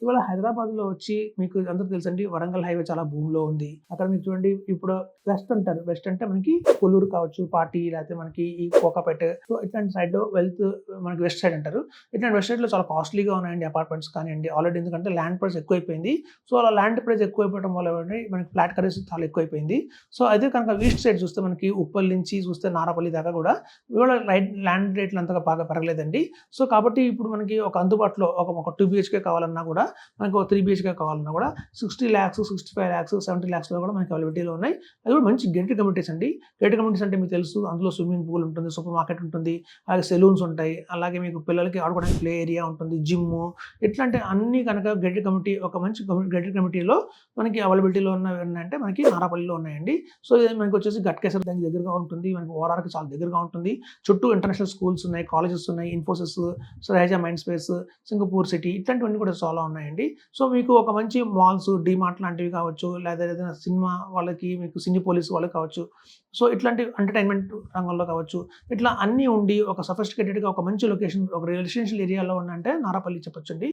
ఇవాళ హైదరాబాద్‌లో వచ్చి మీకు అందరికి తెలుసండి వరంగల్ హైవే చాలా భూమిలో ఉంది. అక్కడ మీరు చూడండి ఇప్పుడు వెస్ట్ అంటారు. వెస్ట్ అంటే మనకి కొల్లూరు కావచ్చు, పాటి లేకపోతే మనకి ఈ కోకాపేట సో ఇట్లాంటి సైడ్‌లో మనకి వెస్ట్ సైడ్ అంటారు. ఇట్లాంటి వెస్ట్ సైడ్‌లో చాలా కాస్ట్‌లీగా ఉన్నాయండి అపార్ట్మెంట్స్ కానియండి. ఆల్రెడీ ఎందుకంటే ల్యాండ్ ప్రైస్ ఎక్కువైపోయింది. సో అలా ల్యాండ్ ప్రైస్ ఎక్కువైపోవడం వల్ల ఏమంటే మనకి ఫ్లాట్ కరెన్సీ చాలా ఎక్కువైపోయింది. సో అదే కనుక ఈస్ట్ సైడ్ చూస్తే మనకి ఉప్పల్ నుంచి చూస్తే నారాపల్లి దాకా కూడా ఇవాళ ల్యాండ్ రేట్లు అంతగా బాగా పెరగలేదండి. సో కాబట్టి ఇప్పుడు మనకి ఒక అందుబాటులో ఒక 2 బీహెచ్‌కే కావాలన్నా కూడా మనకు 3 బీహెచ్‌కే కావాలన్నా కూడా 60 లాక్స్, 65 లాక్స్, 70 లాక్స్‌లో కూడా మనకి అవైలబిలిటీలో ఉన్నాయి. అది కూడా మంచి గేటెడ్ కమ్యూనిటీస్ అండి. గేటెడ్ కమ్యూనిటీస్ అంటే మీకు తెలుసు అందులో స్విమ్మింగ్ పూల్ ఉంటుంది, సూపర్ మార్కెట్ ఉంటుంది, అలాగే సెలూన్స్ ఉంటాయి. అలాగే మీకు పిల్లలకి ఆడుకోవడానికి ప్లే ఏరియా ఉంటుంది, జిమ్ము ఇట్లాంటి అన్నీ కనుక గేటెడ్ కమ్యూనిటీ ఒక మంచి గేటెడ్ కమ్యూనిటీలో మనకి అవైలబిలిటీలో ఉన్నవి ఏంటంటే మనకి నారాపల్లిలో ఉన్నాయండి. సో ఇది మనకి వచ్చేసి గట్కేసర్ దానికి దగ్గరగా ఉంటుంది. మనకి ఓఆర్ఆర్‌కి చాలా దగ్గరగా ఉంటుంది. చుట్టూ ఇంటర్నేషనల్ స్కూల్స్ ఉన్నాయి, కాలేజెస్ ఉన్నాయి, ఇన్ఫోసిస్, సహజ మైండ్ స్పేస్, సింగపూర్ సిటీ ఇట్లాంటివన్నీ కూడా చాలా ఉన్నాయండి. సో మీకు ఒక మంచి మాల్స్, డీమార్ట్ లాంటివి కావచ్చు, లేదా ఏదైనా సినిమా వాళ్ళకి మీకు సినీపోలిస్ వాళ్ళకి కావచ్చు. సో ఇట్లాంటి ఎంటర్‌టైన్‌మెంట్ రంగంలో కావచ్చు. ఇట్లా అన్నీ ఉండి ఒక సఫిస్టికేటెడ్‌గా ఒక మంచి లొకేషన్ ఒక రెసిడెన్షియల్ ఏరియాలో ఉందంటే నారాపల్లి చెప్పొచ్చండి.